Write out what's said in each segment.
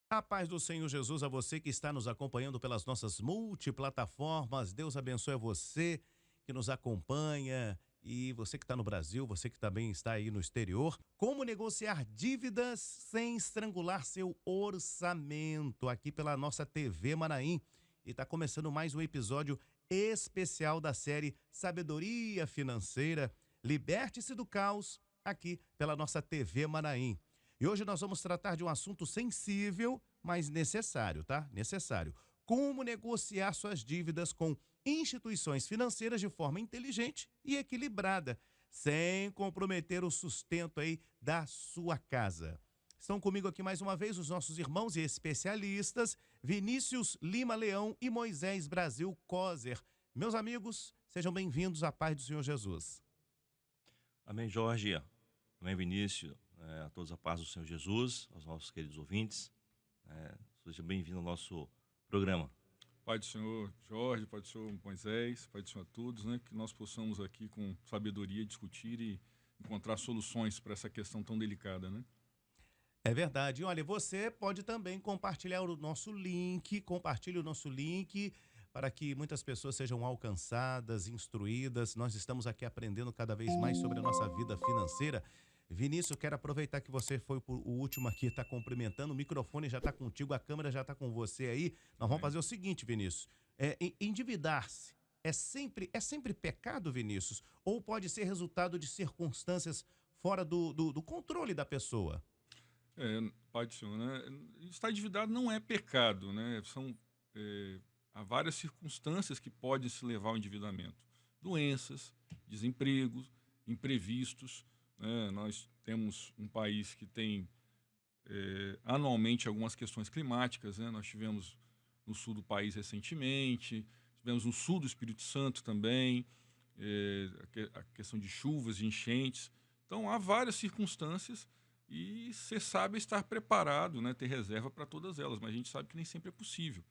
A paz do Senhor Jesus a você que está nos acompanhando pelas nossas multiplataformas. Deus abençoe a você que nos acompanha e você que está no Brasil, você que também está aí no exterior. Como negociar dívidas sem estrangular seu orçamento aqui pela nossa TV Manaim. E está começando mais um episódio especial da série Sabedoria Financeira. Liberte-se do caos aqui pela nossa TV Manaim. E hoje nós vamos tratar de um assunto sensível, mas necessário, tá? Necessário. Como negociar suas dívidas com instituições financeiras de forma inteligente e equilibrada, sem comprometer o sustento aí da sua casa. Estão comigo aqui mais uma vez os nossos irmãos e especialistas, Vinícius Lima Leão e Moisés Brasil Coser. Meus amigos, sejam bem-vindos à paz do Senhor Jesus. Amém, Jorge. Amém, Vinícius. A todos a paz do Senhor Jesus, aos nossos queridos ouvintes. Seja bem-vindo ao nosso programa. Pai do Senhor Jorge, Pai do Senhor Moisés, Pai do Senhor a todos, né? Que nós possamos aqui com sabedoria discutir e encontrar soluções para essa questão tão delicada, né? É verdade. Olha, você pode também compartilhar o nosso link, compartilhe o nosso link para que muitas pessoas sejam alcançadas, instruídas. Nós estamos aqui aprendendo cada vez mais sobre a nossa vida financeira. Vinícius, quero aproveitar que você foi o último aqui, está cumprimentando, o microfone já está contigo, a câmera já está com você aí. Nós vamos fazer o seguinte, Vinícius, endividar-se é sempre pecado, Vinícius? Ou pode ser resultado de circunstâncias fora do controle da pessoa? Pai do Senhor, né? Estar endividado não é pecado, né? Há várias circunstâncias que podem se levar ao endividamento. Doenças, desempregos, imprevistos. Nós temos um país que tem anualmente algumas questões climáticas, né? Nós tivemos no sul do país recentemente, tivemos no sul do Espírito Santo também, a questão de chuvas, de enchentes. Então, há várias circunstâncias e você sabe estar preparado, né? Ter reserva para todas elas, mas a gente sabe que nem sempre é possível.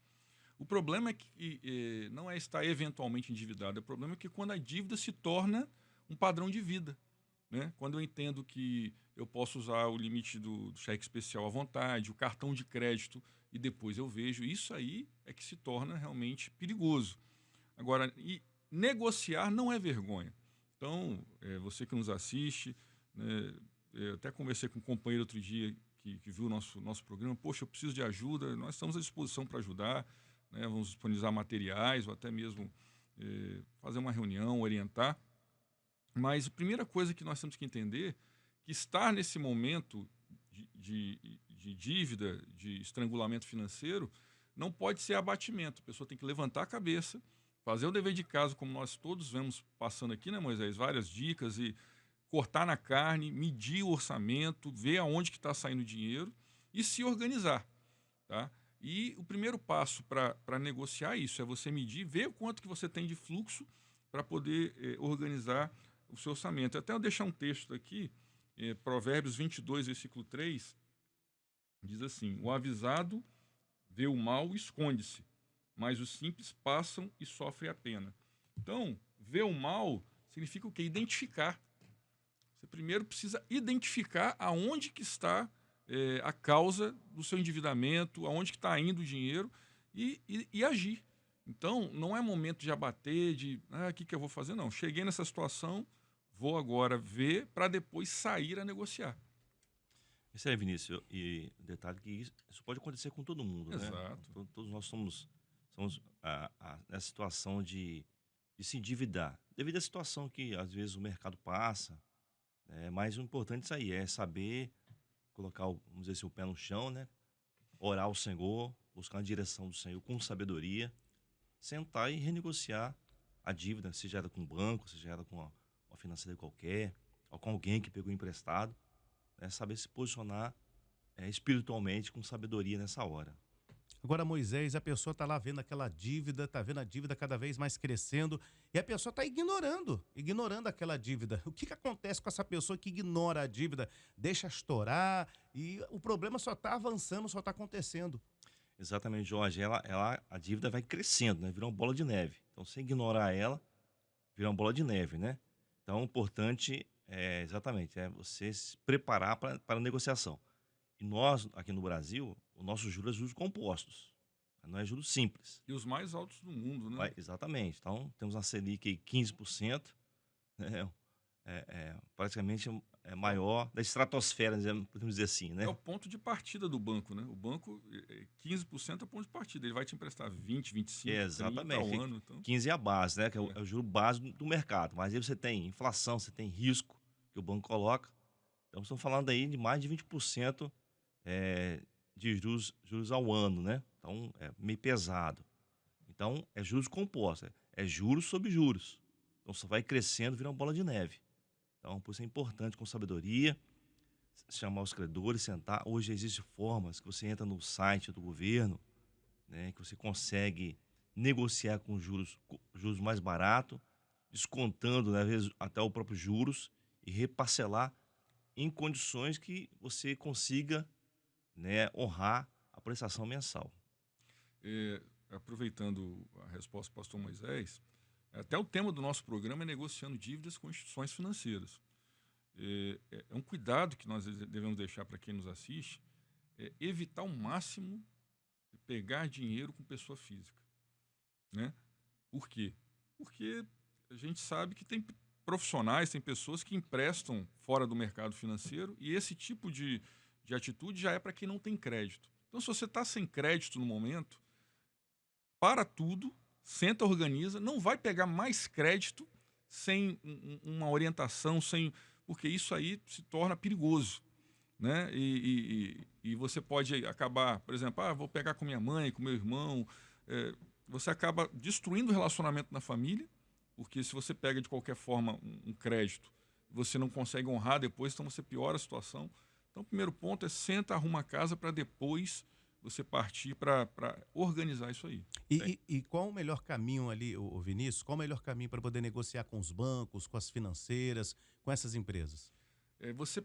O problema é que não é estar eventualmente endividado, o problema é que quando a dívida se torna um padrão de vida. Né? Quando eu entendo que eu posso usar o limite do cheque especial à vontade, o cartão de crédito, e depois eu vejo, isso aí é que se torna realmente perigoso. Agora, negociar não é vergonha. Então, você que nos assiste, né, eu até conversei com um companheiro outro dia que viu o nosso programa, poxa, eu preciso de ajuda, nós estamos à disposição para ajudar, né, vamos disponibilizar materiais, ou até mesmo fazer uma reunião, orientar. Mas a primeira coisa que nós temos que entender é que estar nesse momento de dívida, de estrangulamento financeiro, não pode ser abatimento. A pessoa tem que levantar a cabeça, fazer o dever de casa, como nós todos vemos passando aqui, né, Moisés? Várias dicas e cortar na carne, medir o orçamento, ver aonde que está saindo o dinheiro e se organizar, tá? E o primeiro passo para negociar isso é você medir, ver o quanto que você tem de fluxo para poder organizar o seu orçamento. Até eu deixar um texto aqui, Provérbios 22, versículo 3, diz assim: o avisado vê o mal e esconde-se, mas os simples passam e sofrem a pena. Então, ver o mal significa o quê? Identificar. Você primeiro precisa identificar aonde que está a causa do seu endividamento, aonde que está indo o dinheiro e agir. Então, não é momento de abater, o que eu vou fazer? Não, cheguei nessa situação, vou agora ver para depois sair a negociar. Isso aí, Vinícius. E detalhe que isso pode acontecer com todo mundo, né? Exato. Todos nós somos nessa situação de se endividar. Devido à situação que, às vezes, o mercado passa, mas o importante é isso aí, é saber colocar, vamos dizer assim, o pé no chão, né? Orar ao Senhor, buscar a direção do Senhor com sabedoria, sentar e renegociar a dívida, seja ela com o banco, seja ela com uma financeira qualquer, ou com alguém que pegou emprestado, né? Saber se posicionar espiritualmente com sabedoria nessa hora. Agora, Moisés, a pessoa está lá vendo aquela dívida, está vendo a dívida cada vez mais crescendo e a pessoa está ignorando aquela dívida. O que acontece com essa pessoa que ignora a dívida, deixa estourar e o problema só está avançando, só está acontecendo? Exatamente, Jorge. A dívida vai crescendo, né? Vira uma bola de neve. Então, se ignorar ela, vira uma bola de neve, né? Então, o importante exatamente, é você se preparar para a negociação. E nós, aqui no Brasil, o nosso juros é juros compostos, não é juros simples. E os mais altos do mundo, né? Exatamente. Então, temos uma Selic aí 15%, né? Praticamente maior da estratosfera, podemos dizer assim, É né? o ponto de partida do banco, né? O banco, 15% é o ponto de partida. Ele vai te emprestar 20, 25, 30 ao Exatamente. ano. Então, 15 é a base, né? Que é o, é. é o juro base do mercado. Mas aí você tem inflação, você tem risco que o banco coloca. Então, estamos falando aí de mais de 20% de juros ao ano, né? Então, é meio pesado. Então, é juros compostos, é juros sobre juros. Então, só vai crescendo, vira uma bola de neve. Então, por isso é importante, com sabedoria, chamar os credores, sentar. Hoje existem formas que você entra no site do governo, né, que você consegue negociar com juros mais barato, descontando, né, às vezes, até o próprio juros, e reparcelar em condições que você consiga, né, honrar a prestação mensal. Aproveitando a resposta do pastor Moisés, até o tema do nosso programa é negociando dívidas com instituições financeiras. É um cuidado que nós devemos deixar para quem nos assiste, evitar ao máximo pegar dinheiro com pessoa física, né? Por quê? Porque a gente sabe que tem profissionais, tem pessoas que emprestam fora do mercado financeiro e esse tipo de atitude já é para quem não tem crédito. Então, se você está sem crédito no momento, para tudo, senta, organiza, não vai pegar mais crédito sem uma orientação, porque isso aí se torna perigoso, né? E você pode acabar, por exemplo, vou pegar com minha mãe, com meu irmão, você acaba destruindo o relacionamento na família, porque se você pega de qualquer forma um crédito, você não consegue honrar depois, então você piora a situação. Então, o primeiro ponto é senta, arruma a casa para depois você partir para organizar isso aí. E qual o melhor caminho ali, o Vinícius? Qual o melhor caminho para poder negociar com os bancos, com as financeiras, com essas empresas?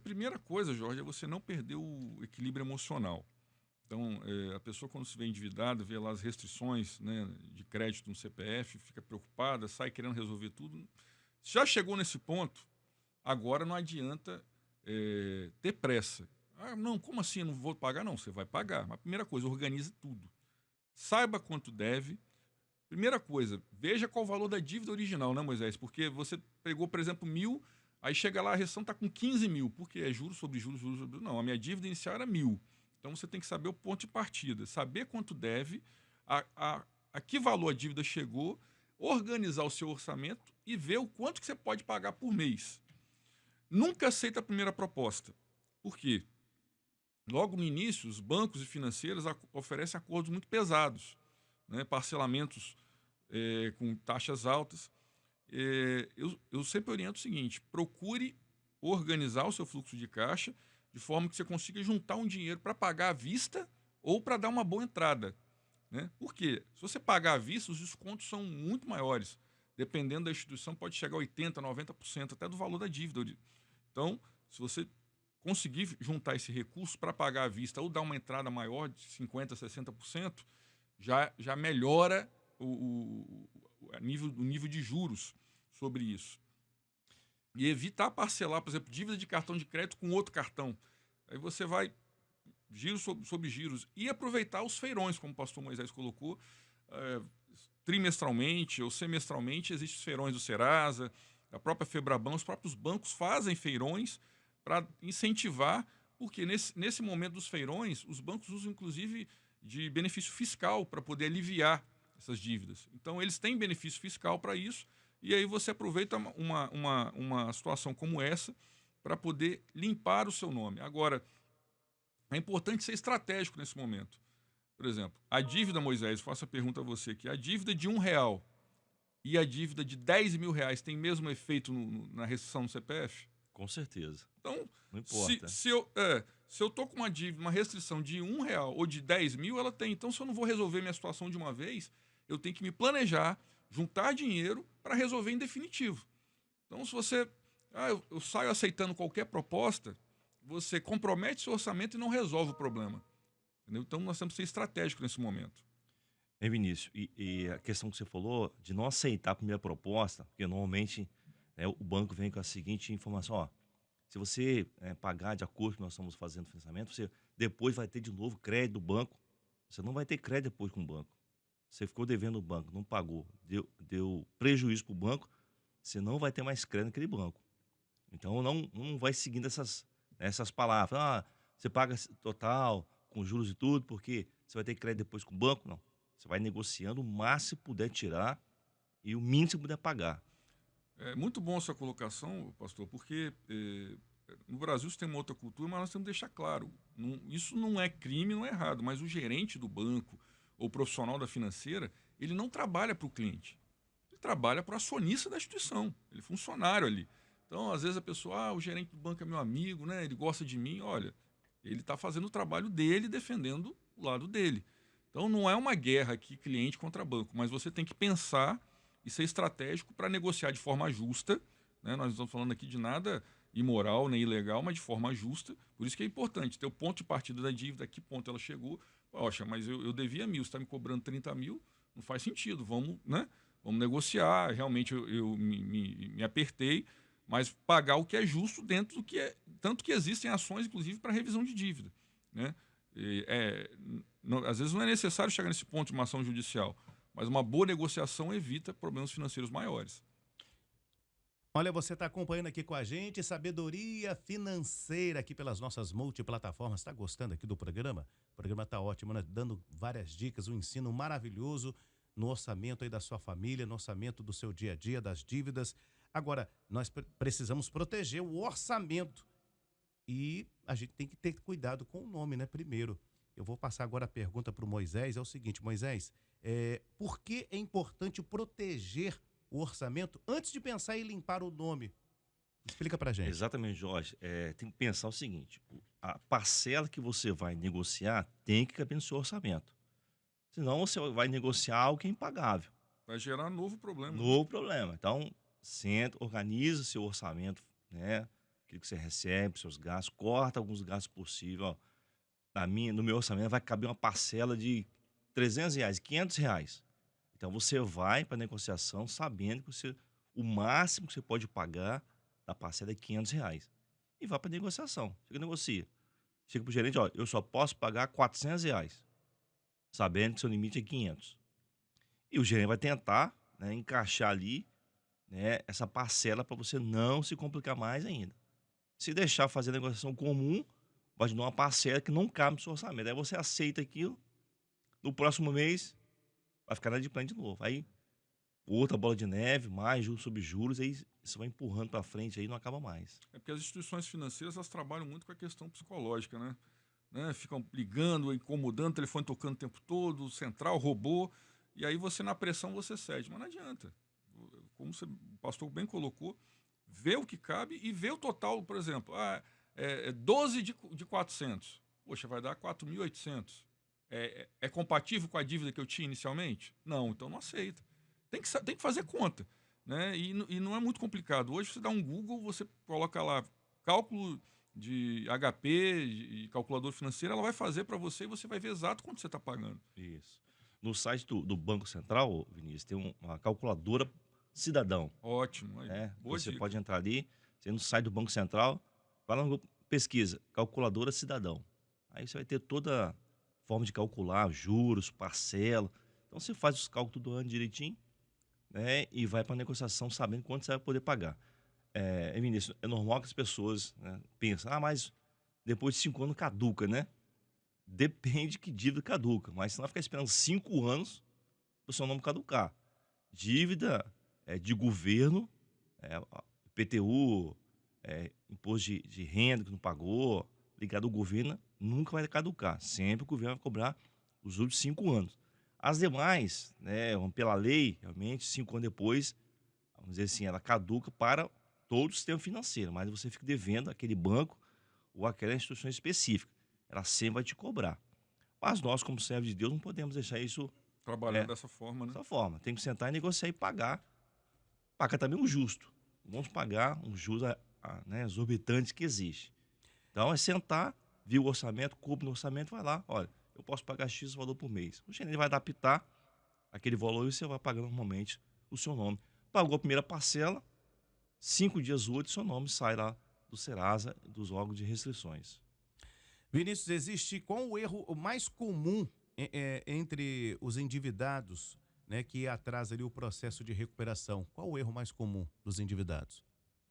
Primeira coisa, Jorge, é você não perder o equilíbrio emocional. Então, a pessoa quando se vê endividada, vê lá as restrições, né, de crédito no CPF, fica preocupada, sai querendo resolver tudo. Já chegou nesse ponto, agora não adianta ter pressa. Não, como assim? Eu não vou pagar? Não, você vai pagar. Mas primeira coisa, organize tudo. Saiba quanto deve. Primeira coisa, veja qual o valor da dívida original, né, Moisés? Porque você pegou, por exemplo, 1.000, aí chega lá, a restrição está com 15 mil. Por quê? É juros sobre juros, juros sobre juros. Não, a minha dívida inicial era 1.000. Então você tem que saber o ponto de partida, saber quanto deve, a que valor a dívida chegou, organizar o seu orçamento e ver o quanto que você pode pagar por mês. Nunca aceita a primeira proposta. Por quê? Logo no início, os bancos e financeiras oferecem acordos muito pesados, né? Parcelamentos com taxas altas. Eu sempre oriento o seguinte: procure organizar o seu fluxo de caixa de forma que você consiga juntar um dinheiro para pagar à vista ou para dar uma boa entrada, né? Por quê? Se você pagar à vista, os descontos são muito maiores. Dependendo da instituição, pode chegar a 80%, 90% até do valor da dívida. Então, se você conseguir juntar esse recurso para pagar à vista ou dar uma entrada maior de 50%, 60%, já melhora o nível de juros sobre isso. E evitar parcelar, por exemplo, dívida de cartão de crédito com outro cartão. Aí você vai giros sobre giros. E aproveitar os feirões, como o pastor Moisés colocou, trimestralmente ou semestralmente, existem os feirões do Serasa, da própria Febraban, os próprios bancos fazem feirões para incentivar, porque nesse momento dos feirões, os bancos usam inclusive de benefício fiscal para poder aliviar essas dívidas. Então, eles têm benefício fiscal para isso, e aí você aproveita uma situação como essa para poder limpar o seu nome. Agora, é importante ser estratégico nesse momento. Por exemplo, a dívida, Moisés, faço a pergunta a você aqui, a dívida de R$1 e a dívida de R$10.000 tem mesmo efeito na restrição do CPF? Com certeza. Então, não importa. Se eu estou com uma dívida, uma restrição de R$1 ou de 10.000, ela tem. Então, se eu não vou resolver minha situação de uma vez, eu tenho que me planejar, juntar dinheiro para resolver em definitivo. Então, se você... eu saio aceitando qualquer proposta, você compromete seu orçamento e não resolve o problema. Entendeu? Então, nós temos que ser estratégicos nesse momento. Vinícius, e a questão que você falou de não aceitar a primeira proposta, porque normalmente, né, o banco vem com a seguinte informação, ó, se você pagar de acordo com o que nós estamos fazendo o financiamento, você depois vai ter de novo crédito do banco. Você não vai ter crédito depois com o banco. Você ficou devendo o banco, não pagou, deu prejuízo para o banco, você não vai ter mais crédito naquele banco. Então não vai seguindo essas palavras. Ah, você paga total, com juros e tudo, porque você vai ter crédito depois com o banco. Não. Você vai negociando o máximo que puder tirar e o mínimo que você puder pagar. É muito bom a sua colocação, pastor, porque no Brasil você tem uma outra cultura, mas nós temos que deixar claro, isso não é crime, não é errado, mas o gerente do banco ou o profissional da financeira, ele não trabalha para o cliente, ele trabalha para o acionista da instituição, ele é funcionário ali. Então, às vezes a pessoa, o gerente do banco é meu amigo, né? Ele gosta de mim, olha, ele está fazendo o trabalho dele, defendendo o lado dele. Então, não é uma guerra aqui cliente contra banco, mas você tem que pensar e ser estratégico para negociar de forma justa, né? Nós não estamos falando aqui de nada imoral nem ilegal, mas de forma justa. Por isso que é importante ter o ponto de partida da dívida, a que ponto ela chegou. Poxa, mas eu devia 1.000, você está me cobrando 30 mil, não faz sentido, vamos, né? Vamos negociar, realmente eu me apertei, mas pagar o que é justo dentro do que é. Tanto que existem ações, inclusive, para revisão de dívida, né? Às vezes não é necessário chegar nesse ponto de uma ação judicial, mas uma boa negociação evita problemas financeiros maiores. Olha, você está acompanhando aqui com a gente, Sabedoria Financeira, aqui pelas nossas multiplataformas. Está gostando aqui do programa? O programa está ótimo, né? Dando várias dicas, um ensino maravilhoso no orçamento aí da sua família, no orçamento do seu dia a dia, das dívidas. Agora, nós precisamos proteger o orçamento e a gente tem que ter cuidado com o nome, né? Primeiro, eu vou passar agora a pergunta para o Moisés. É o seguinte, Moisés, por que é importante proteger o orçamento antes de pensar em limpar o nome? Explica pra gente. Exatamente, Jorge. Tem que pensar o seguinte: a parcela que você vai negociar tem que caber no seu orçamento. Senão você vai negociar algo que é impagável. Vai gerar novo problema. Novo problema. Então, senta, organiza seu orçamento, né? Aquilo que você recebe, seus gastos, corta alguns gastos possíveis. Ó, no meu orçamento vai caber uma parcela de R$ 300, R$ 500. Então você vai para a negociação sabendo que o máximo que você pode pagar da parcela é R$ 500. E vai para a negociação. Chega, negocia. Chega para o gerente, ó, eu só posso pagar R$ 400, sabendo que seu limite é 500. E o gerente vai tentar, né, encaixar ali, né, essa parcela para você não se complicar mais ainda. Se deixar fazer a negociação comum, vai te dar uma parcela que não cabe no seu orçamento. Aí você aceita aquilo, no próximo mês vai ficar inadimplente de novo. Aí outra bola de neve, mais juros sobre juros, aí isso vai empurrando para frente, aí não acaba mais. É porque as instituições financeiras, elas trabalham muito com a questão psicológica, né? Ficam ligando, incomodando, telefone tocando o tempo todo, central, robô, e aí você na pressão você cede, mas não adianta. Como o pastor bem colocou, vê o que cabe e vê o total, por exemplo, 12 de 400, poxa, vai dar 4.800. É compatível com a dívida que eu tinha inicialmente? Não, então não aceita. Tem que fazer conta, né? E não é muito complicado. Hoje você dá um Google, você coloca lá cálculo de HP e calculador financeiro, ela vai fazer para você e você vai ver exato quanto você está pagando. Isso. No site do Banco Central, Vinícius, tem uma calculadora cidadão. Ótimo. Aí, Você dica. pode entrar ali, você no site do Banco Central, vai lá no pesquisa, calculadora cidadão. Aí você vai ter toda a forma de calcular juros, parcela. Então você faz os cálculos do ano direitinho, né, e vai para a negociação sabendo quanto você vai poder pagar. Vinícius, é normal que as pessoas, né, pensam, mas depois de 5 anos caduca, né? Depende que dívida caduca, mas você não vai ficar esperando 5 anos para o seu nome caducar. Dívida de governo, IPTU, imposto de renda que não pagou, ligado ao governo, nunca vai caducar. Sempre o governo vai cobrar os últimos 5 anos. As demais, né, pela lei, realmente, 5 anos depois, vamos dizer assim, ela caduca para todo o sistema financeiro, mas você fica devendo aquele banco ou aquela instituição específica. Ela sempre vai te cobrar. Mas nós, como servos de Deus, não podemos deixar isso trabalhar dessa forma, né? Dessa forma. Tem que sentar e negociar e pagar. Pagar também o justo. Vamos pagar um juros né, exorbitante que existe. Então é sentar, ver o orçamento, cumpre no orçamento, vai lá. Olha, eu posso pagar X valor por mês. O gerente vai adaptar aquele valor e você vai pagar normalmente o seu nome. Pagou a primeira parcela, 5 dias úteis, seu nome sai lá do Serasa, dos órgãos de restrições. Vinícius, existe qual o erro mais comum entre os endividados, né, que atrasa ali o processo de recuperação? Qual o erro mais comum dos endividados?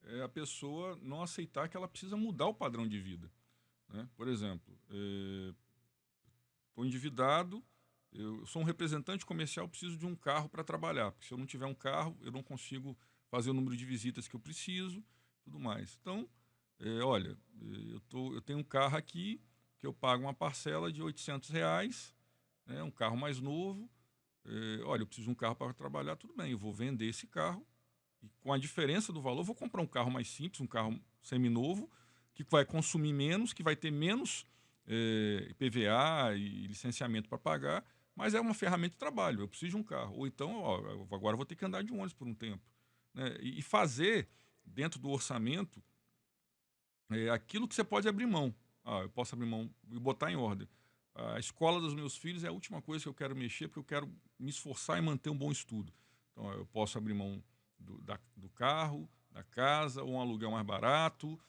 É a pessoa não aceitar que ela precisa mudar o padrão de vida, né? Por exemplo, estou endividado, eu sou um representante comercial, preciso de um carro para trabalhar, porque se eu não tiver um carro, eu não consigo fazer o número de visitas que eu preciso, tudo mais. Então, olha, eu tenho um carro aqui que eu pago uma parcela de R$ 800, né, um carro mais novo. Olha, eu preciso de um carro para trabalhar, tudo bem, eu vou vender esse carro e com a diferença do valor, eu vou comprar um carro mais simples, um carro seminovo, que vai consumir menos, que vai ter menos IPVA e licenciamento para pagar, mas é uma ferramenta de trabalho, eu preciso de um carro. Ou então, ó, agora eu vou ter que andar de ônibus por um tempo, né? E fazer, dentro do orçamento, aquilo que você pode abrir mão. Eu posso abrir mão e botar em ordem. A escola dos meus filhos é a última coisa que eu quero mexer, porque eu quero me esforçar e manter um bom estudo. Então, eu posso abrir mão do carro, da casa, ou um aluguel mais barato,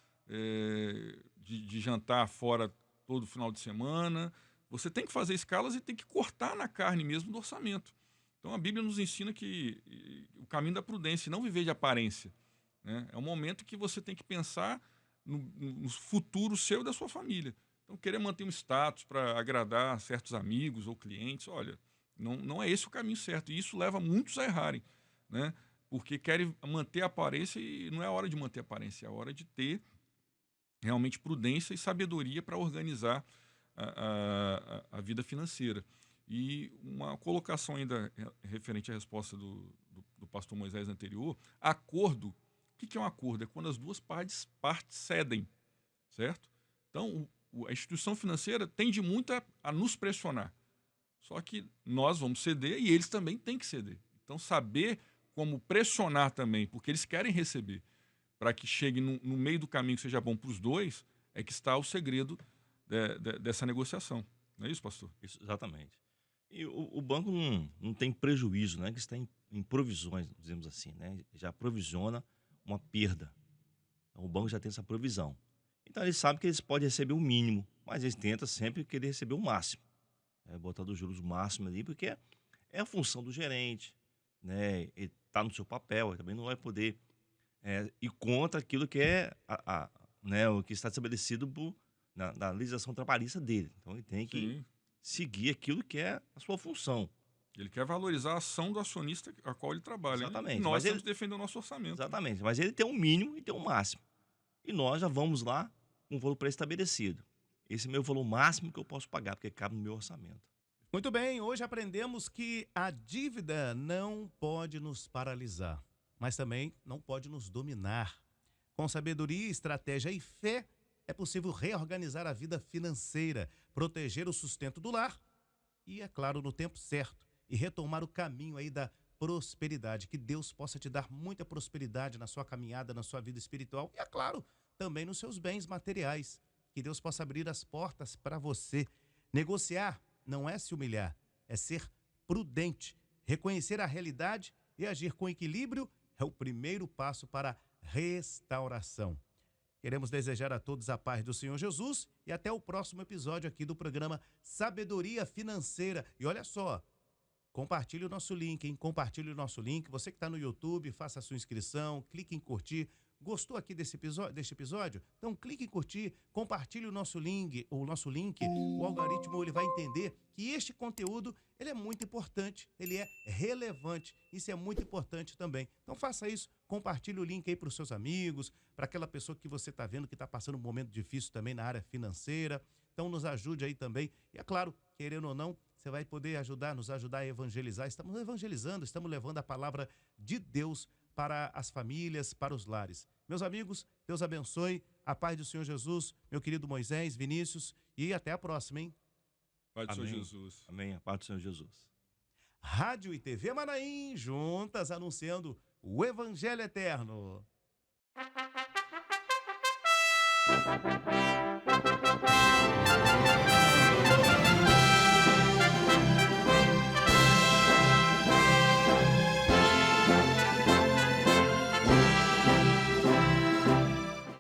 de jantar fora todo final de semana. Você tem que fazer escalas e tem que cortar na carne mesmo do orçamento. Então, a Bíblia nos ensina que o caminho da prudência, e não viver de aparência, né? É um momento que você tem que pensar no futuro seu e da sua família. Então, querer manter um status para agradar certos amigos ou clientes, olha, não é esse o caminho certo. E isso leva muitos a errarem, né? Porque querem manter a aparência e não é a hora de manter a aparência, é a hora de ter realmente prudência e sabedoria para organizar a vida financeira. E uma colocação ainda referente à resposta do pastor Moisés anterior, acordo. O que é um acordo? É quando as duas partes cedem, certo? Então, a instituição financeira tende muito a nos pressionar. Só que nós vamos ceder e eles também têm que ceder. Então, saber como pressionar também, porque eles querem receber, para que chegue no meio do caminho que seja bom para os dois, é que está o segredo dessa negociação. Não é isso, pastor? Isso, exatamente. E o banco não tem prejuízo, né? Que está em provisões, dizemos assim, né? Já provisiona uma perda. Então, o banco já tem essa provisão. Então, eles sabem que eles podem receber o mínimo, mas eles tentam sempre querer receber o máximo. Botar dos juros máximo ali, porque é a função do gerente, né? Ele está no seu papel, ele também não vai poder ir contra aquilo que é né, o que está estabelecido na legislação trabalhista dele. Então, ele tem que Sim. seguir aquilo que é a sua função. Ele quer valorizar a ação do acionista a qual ele trabalha. Exatamente. E nós Mas temos que defender o nosso orçamento. Exatamente. Mas ele tem um mínimo e tem um máximo. E nós já vamos lá com um valor pré-estabelecido. Esse é o meu valor máximo que eu posso pagar, porque cabe no meu orçamento. Muito bem, hoje aprendemos que a dívida não pode nos paralisar, mas também não pode nos dominar. Com sabedoria, estratégia e fé, é possível reorganizar a vida financeira, proteger o sustento do lar e, é claro, no tempo certo, e retomar o caminho aí da prosperidade. Que Deus possa te dar muita prosperidade na sua caminhada, na sua vida espiritual e, é claro, também nos seus bens materiais. Que Deus possa abrir as portas para você. Negociar não é se humilhar, é ser prudente. Reconhecer a realidade e agir com equilíbrio é o primeiro passo para a restauração. Queremos desejar a todos a paz do Senhor Jesus e até o próximo episódio aqui do programa Sabedoria Financeira. E olha só, compartilhe o nosso link, hein? Compartilhe o nosso link. Você que está no YouTube, faça a sua inscrição, clique em curtir. Gostou aqui deste episódio? Então clique em curtir, compartilhe o nosso link. O algoritmo ele vai entender que este conteúdo ele é muito importante, ele é relevante. Isso é muito importante também. Então faça isso, compartilhe o link aí para os seus amigos, para aquela pessoa que você está vendo que está passando um momento difícil também na área financeira. Então nos ajude aí também. E é claro, querendo ou não, você vai poder nos ajudar a evangelizar. Estamos evangelizando, estamos levando a palavra de Deus para as famílias, para os lares. Meus amigos, Deus abençoe, a paz do Senhor Jesus, meu querido Moisés, Vinícius, e até a próxima, hein? Pai do Senhor Amém. Jesus. Amém. A paz do Senhor Jesus. Rádio e TV Manaim, juntas anunciando o Evangelho Eterno.